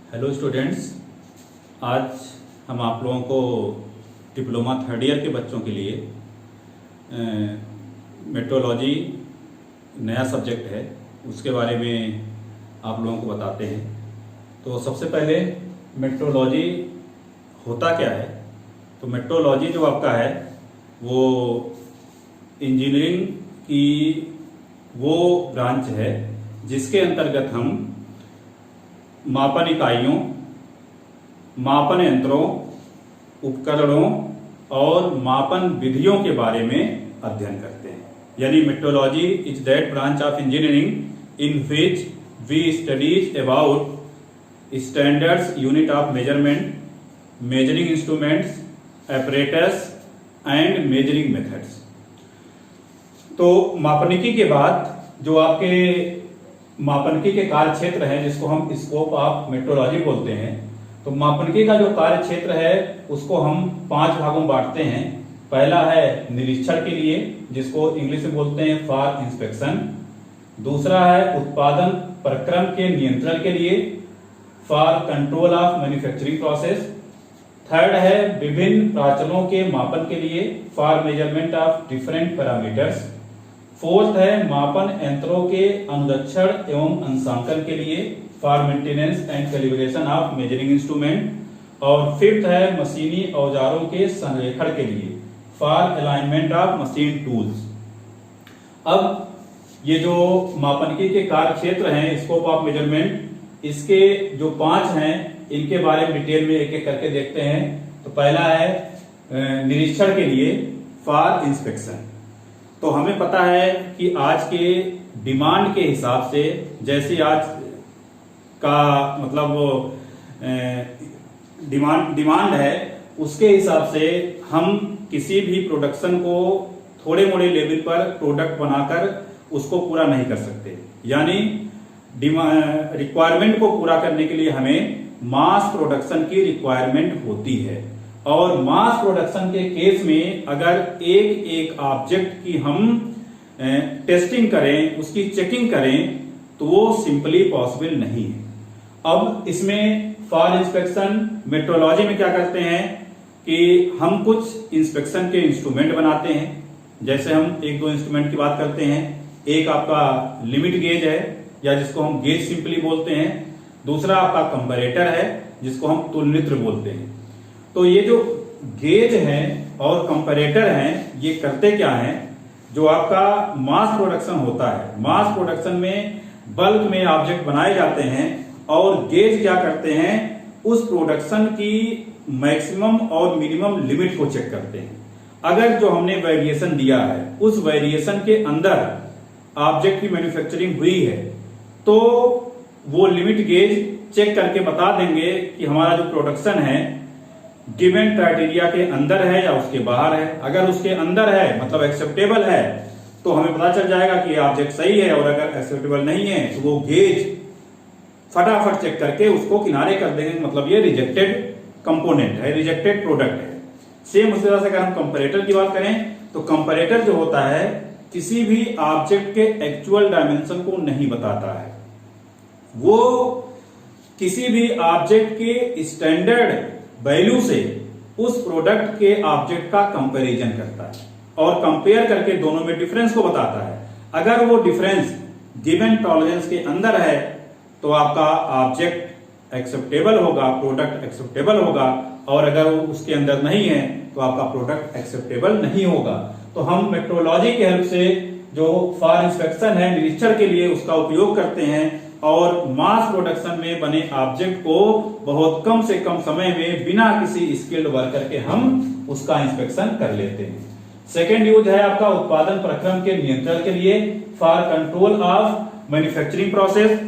Hello students, आज हम आप लोगों को डिप्लोमा थर्ड ईयर के बच्चों के लिए मेट्रोलॉजी नया सब्जेक्ट है, उसके बारे में आप लोगों को बताते हैं। तो सबसे पहले मेट्रोलॉजी होता क्या है। तो मेट्रोलॉजी जो आपका है वो इंजीनियरिंग की वो ब्रांच है जिसके अंतर्गत हम मापन इकाइयों, मापन यंत्रों, उपकरणों और मापन विधियों के बारे में अध्ययन करते हैं। यानी metrology is that branch of engineering in which we studies about standards, unit of measurement, measuring instruments, apparatus and measuring methods. तो मापनिकी के बाद जो आपके मापनिकी के कार्य क्षेत्र है जिसको हम स्कोप ऑफ मेट्रोलॉजी बोलते हैं, तो मापनिकी का जो कार्य क्षेत्र है उसको हम 5 भागों में बांटते हैं। पहला है निरीक्षण के लिए, जिसको इंग्लिश में बोलते हैं फॉर इंस्पेक्शन। दूसरा है उत्पादन प्रक्रम के नियंत्रण के लिए, for control of manufacturing process. Third है विभिन्न प्राचलों के मापन के लिए, for measurement of different parameters. Fourth है मापन यंत्रों के अनुरक्षण एवं अंशांकन के लिए, for maintenance and calibration of measuring instrument. और फिफ्थ है मशीनी औजारों के संरेखण के लिए, for alignment of machine tools. अब ये जो मापनिकी के कार्य क्षेत्र हैं, स्कोप ऑफ मेजरमेंट, इसके जो 5 हैं इनके बारे में डिटेल में एक एक करके देखते हैं। तो पहला है निरीक्षण के लिए, फॉर इंस्पेक्शन। तो हमें पता है कि आज के डिमांड के हिसाब से, जैसे आज का मतलब डिमांड है, उसके हिसाब से हम किसी भी प्रोडक्शन को थोड़े मोड़े लेवल पर प्रोडक्ट बनाकर उसको पूरा नहीं कर सकते। यानी रिक्वायरमेंट को पूरा करने के लिए हमें मास प्रोडक्शन की रिक्वायरमेंट होती है। और मास प्रोडक्शन के केस में अगर एक एक ऑब्जेक्ट की हम टेस्टिंग करें, उसकी चेकिंग करें, तो वो सिंपली पॉसिबल नहीं है। अब इसमें फॉर इंस्पेक्शन मेट्रोलॉजी में क्या करते हैं कि हम कुछ इंस्पेक्शन के इंस्ट्रूमेंट बनाते हैं। जैसे हम 1-2 इंस्ट्रूमेंट की बात करते हैं। एक आपका लिमिट गेज है, या जिसको हम गेज सिंपली बोलते हैं। दूसरा आपका कंपैरेटर है, जिसको हम तुलनित्र बोलते हैं। तो ये जो गेज है और कंपैरेटर हैं, ये करते क्या हैं, जो आपका मास प्रोडक्शन होता है, मास प्रोडक्शन में बल्क में ऑब्जेक्ट बनाए जाते हैं, और गेज क्या करते हैं, उस प्रोडक्शन की मैक्सिमम और मिनिमम लिमिट को चेक करते हैं। अगर जो हमने वेरिएशन दिया है उस वेरिएशन के अंदर ऑब्जेक्ट की मैन्युफैक्चरिंग हुई है, तो वो लिमिट गेज चेक करके बता देंगे कि हमारा जो प्रोडक्शन है गिवन क्राइटेरिया के अंदर है या उसके बाहर है। अगर उसके अंदर है मतलब एक्सेप्टेबल है, तो हमें पता चल जाएगा कि ऑब्जेक्ट सही है। और अगर एक्सेप्टेबल नहीं है तो वो गेज फटाफट चेक करके उसको किनारे कर देंगे, मतलब ये रिजेक्टेड कंपोनेंट है, रिजेक्टेड प्रोडक्ट है। सेम उसी तरह से अगर हम कंपैरेटर की बात करें, तो कंपैरेटर जो होता है किसी भी ऑब्जेक्ट के एक्चुअल डायमेंशन को नहीं बताता है। वो किसी भी ऑब्जेक्ट के स्टैंडर्ड वैल्यू से उस प्रोडक्ट के ऑब्जेक्ट का कंपैरिजन करता है और कंपेयर करके दोनों में डिफरेंस को बताता है। अगर वो डिफरेंस गिवन टॉलरेंस के अंदर है तो आपका ऑब्जेक्ट एक्सेप्टेबल होगा, प्रोडक्ट एक्सेप्टेबल होगा। और अगर वो उसके अंदर नहीं है तो आपका प्रोडक्ट एक्सेप्टेबल नहीं होगा। तो हम मेट्रोलॉजी के हेल्प से जो फॉर इंस्पेक्शन है, निरीक्षण के लिए, उसका उपयोग करते हैं और मास प्रोडक्शन में बने ऑब्जेक्ट को बहुत कम से कम समय में बिना किसी स्किल्ड वर्कर के हम उसका इंस्पेक्शन कर लेते हैं। सेकेंड यूज है आपका उत्पादन प्रक्रम के नियंत्रण के लिए, for control of manufacturing process.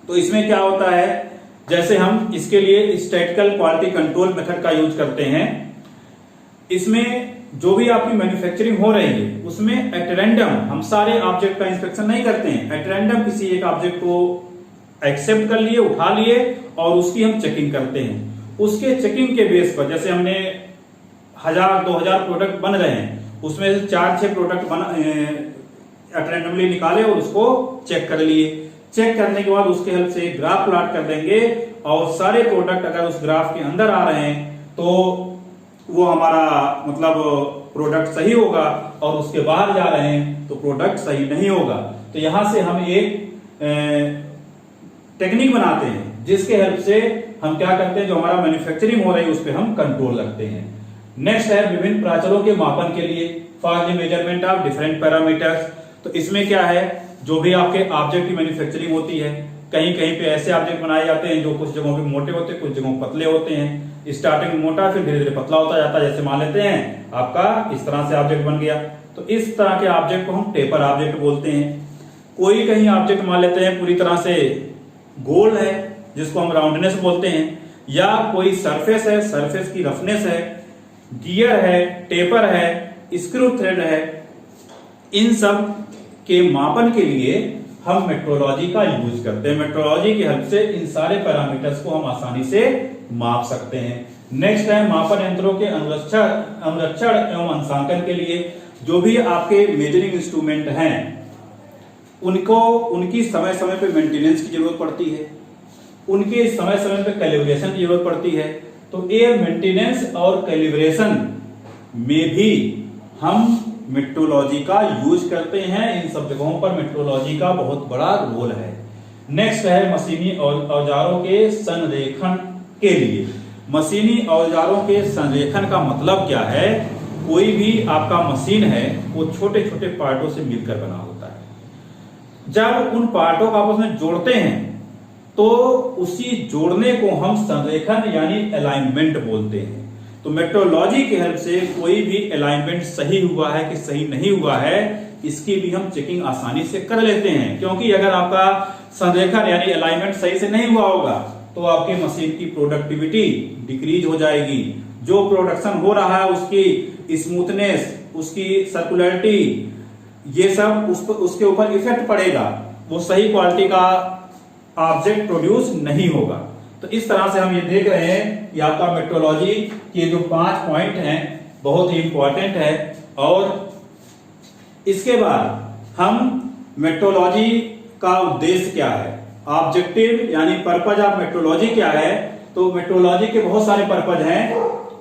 तो इसमें क्या होता है, जैसे हम इसके लिए स्टैटिकल क्वालिटी कंट्रोल मेथड का यूज करते हैं। इसमें जो भी आपकी मैन्युफैक्चरिंग हो रही है उसमें एट रैंडम हम सारे ऑब्जेक्ट का इंस्पेक्शन नहीं करते हैं। एट रैंडम किसी एक ऑब्जेक्ट को एक्सेप्ट कर लिए, उठा लिए और उसकी हम चेकिंग करते हैं। उसके चेकिंग के बेस पर, जैसे हमने 1000-2000 प्रोडक्ट बन रहे हैं, उसमें से 4-6 प्रोडक्ट एट रैंडमली निकाले और उसको चेक कर लिए। चेक करने के बाद उसके हेल्प से ग्राफ प्लॉट कर देंगे और सारे प्रोडक्ट अगर उस ग्राफ के अंदर आ रहे हैं तो वो हमारा मतलब प्रोडक्ट सही होगा, और उसके बाहर जा रहे हैं तो प्रोडक्ट सही नहीं होगा। तो यहां से हम एक टेक्निक बनाते हैं जिसके हेल्प से हम क्या करते हैं, जो हमारा मैन्युफैक्चरिंग हो रही है उस पर हम कंट्रोल रखते हैं। नेक्स्ट है विभिन्न प्राचलों के मापन के लिए for the measurement of different parameters. तो इसमें क्या है, जो भी आपके ऑब्जेक्ट की मैन्युफैक्चरिंग होती है, कहीं कहीं पे ऐसे ऑब्जेक्ट बनाए जाते हैं जो कुछ जगहों पे मोटे होते हैं, कुछ जगहों पे पतले होते हैं। स्टार्टिंग में मोटा, फिर धीरे धीरे पतला होता जाता है। जैसे मान लेते हैं आपका इस तरह से ऑब्जेक्ट बन गया, तो इस तरह के ऑब्जेक्ट को हम टेपर ऑब्जेक्ट बोलते हैं। कोई कहीं ऑब्जेक्ट मान लेते हैं पूरी तरह से गोल है जिसको हम राउंडनेस बोलते हैं, या कोई सरफेस है, सरफेस की रफनेस है, गियर है, टेपर है, स्क्रू थ्रेड है, इन सब के मापन के लिए हम मेट्रोलॉजी का यूज करते हैं। मेट्रोलॉजी की हेल्प से इन सारे पैरामीटर्स को हम आसानी से माप सकते हैं। नेक्स्ट है मापन यंत्रों के अनुरक्षण एवं अंशांकन के लिए जो भी आपके मेजरिंग इंस्ट्रूमेंट हैं उनको उनकी समय समय पे मेंटेनेंस की जरूरत पड़ती है, उनके समय समय पे कैलिब्रेशन की जरूरत पड़ती है। तो ये मेंटेनेंस और कैलिब्रेशन में भी हम मेट्रोलॉजी का यूज करते हैं। इन सब जगहों पर मेट्रोलॉजी का बहुत बड़ा रोल है। नेक्स्ट है मशीनी औजारों के संरेखण के लिए। मशीनी औजारों के संरेखण का मतलब क्या है, कोई भी आपका मशीन है वो छोटे छोटे पार्टों से मिलकर बना होता है। जब उन पार्टों को आपस में जोड़ते हैं तो उसी जोड़ने को हम संरेखन यानी अलाइनमेंट बोलते हैं। तो मेट्रोलॉजी की हेल्प से कोई भी अलाइनमेंट सही हुआ है कि सही नहीं हुआ है, इसकी भी हम चेकिंग आसानी से कर लेते हैं। क्योंकि अगर आपका संरेखन यानी अलाइनमेंट सही से नहीं हुआ होगा तो आपके मशीन की प्रोडक्टिविटी डिक्रीज हो जाएगी। जो प्रोडक्शन हो रहा है उसकी स्मूथनेस, उसकी सर्कुलरिटी, ये सब उसके ऊपर इफेक्ट पड़ेगा, वो सही क्वालिटी का ऑब्जेक्ट प्रोड्यूस नहीं होगा। तो इस तरह से हम ये देख रहे हैं कि आपका मेट्रोलॉजी के जो 5 पॉइंट हैं बहुत ही इंपॉर्टेंट है। और इसके बाद हम मेट्रोलॉजी का उद्देश्य क्या है, ऑब्जेक्टिव यानी पर्पज ऑफ मेट्रोलॉजी क्या है। तो मेट्रोलॉजी के बहुत सारे पर्पज हैं,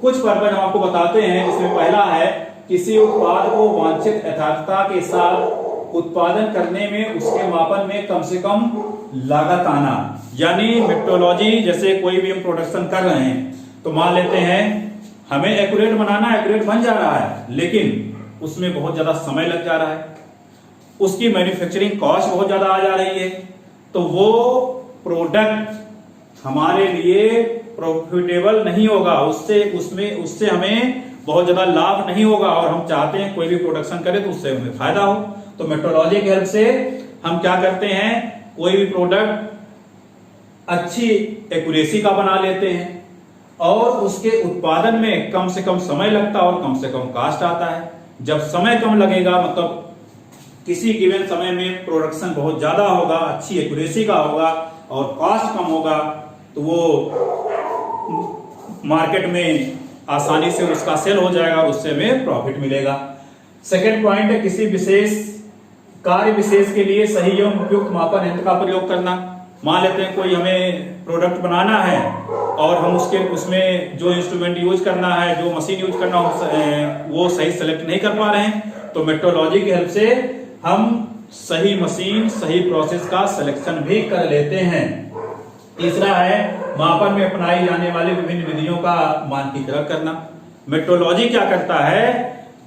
कुछ पर्पज हम आपको बताते हैं। इसमें पहला है किसी उत्पाद को वांछित यथार्थता के साथ उत्पादन करने में उसके मापन में कम से कम लागत आना। यानी मेट्रोलॉजी, जैसे कोई भी हम प्रोडक्शन कर रहे हैं तो मान लेते हैं हमें एक्यूरेट बनाना, एक्यूरेट बन जा रहा है लेकिन उसमें बहुत ज्यादा समय लग जा रहा है, उसकी मैन्युफैक्चरिंग कॉस्ट बहुत ज्यादा आ जा रही है, तो वो प्रोडक्ट हमारे लिए प्रॉफिटेबल नहीं होगा, उससे हमें बहुत ज्यादा लाभ नहीं होगा। और हम चाहते हैं कोई भी प्रोडक्शन करे तो उससे हमें फायदा हो। तो मेट्रोलॉजी की हेल्प से हम क्या करते हैं, कोई भी प्रोडक्ट अच्छी एक्यूरेसी का बना लेते हैं और उसके उत्पादन में कम से कम समय लगता है और कम से कम कॉस्ट आता है। जब समय कम लगेगा मतलब किसी गिवन समय में प्रोडक्शन बहुत ज्यादा होगा, अच्छी एक्यूरेसी का होगा और कॉस्ट कम होगा, तो वो मार्केट में आसानी से उसका सेल हो जाएगा, उससे हमें प्रॉफिट मिलेगा। सेकेंड पॉइंट है किसी विशेष कार्य विशेष के लिए सही एवं उपयुक्त मापन यंत्र का प्रयोग करना। मान लेते हैं कोई हमें प्रोडक्ट बनाना है और हम उसमें जो इंस्ट्रूमेंट यूज करना है, जो मशीन यूज करना है वो सही सेलेक्ट नहीं कर पा रहे हैं, तो मेट्रोलॉजी की हेल्प से हम सही मशीन, सही प्रोसेस का सिलेक्शन भी कर लेते हैं। तीसरा है मापन में अपनाई जाने वाली विभिन्न विधियों का मानकीकरण करना। मेट्रोलॉजी क्या करता है,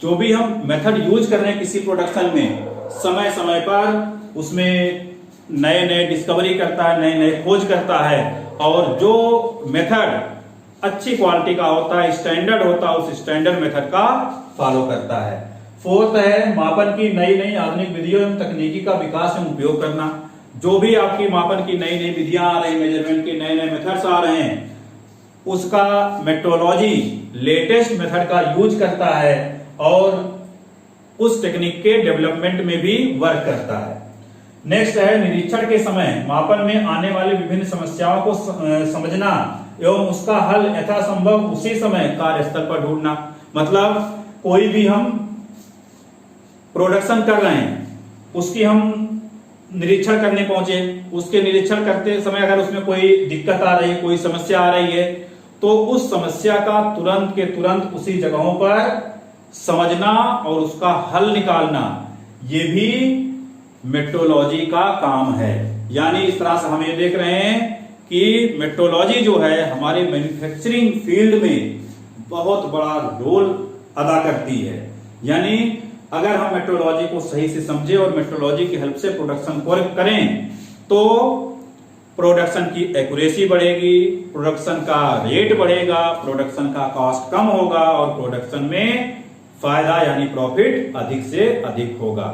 जो भी हम मेथड यूज कर रहे हैं किसी प्रोडक्शन में, समय समय पर उसमें नए नए डिस्कवरी करता है, नए नए खोज करता है और जो मेथड अच्छी क्वालिटी का होता है, स्टैंडर्ड होता है, उस स्टैंडर्ड मेथड का फॉलो करता है। फोर्थ है मापन की नई नई आधुनिक विधियों एवं तकनीकी का विकास एवं उपयोग करना। जो भी आपकी मापन की नई नई विधियां आ रही, मेजरमेंट के नए नए मेथड्स आ रहे हैं, उसका मेट्रोलॉजी लेटेस्ट मेथड का यूज करता है और उस टेक्निक के डेवलपमेंट में भी वर्क करता है। नेक्स्ट है निरीक्षण के समय मापन में आने वाली विभिन्न समस्याओं को समझना एवं उसका हल यथासंभव उसी समय कार्यस्थल पर ढूंढना। मतलब कोई भी हम प्रोडक्शन कर रहे हैं, उसकी हम निरीक्षण करने पहुंचे, उसके निरीक्षण करते समय अगर उसमें कोई दिक्कत आ रही है, कोई समस्या आ रही है, तो उस समस्या का तुरंत के तुरंत उसी जगहों पर समझना और उसका हल निकालना, ये भी मेट्रोलॉजी का काम है। यानी इस तरह से हम ये देख रहे हैं कि मेट्रोलॉजी जो है हमारे मैन्युफैक्चरिंग फील्ड में बहुत बड़ा रोल अदा करती है। यानी अगर हम मेट्रोलॉजी को सही से समझे और मेट्रोलॉजी की हेल्प से प्रोडक्शन को करें तो प्रोडक्शन की एक्यूरेसी बढ़ेगी, प्रोडक्शन का रेट बढ़ेगा, प्रोडक्शन का कॉस्ट कम होगा और प्रोडक्शन में फायदा यानी प्रॉफिट अधिक से अधिक होगा।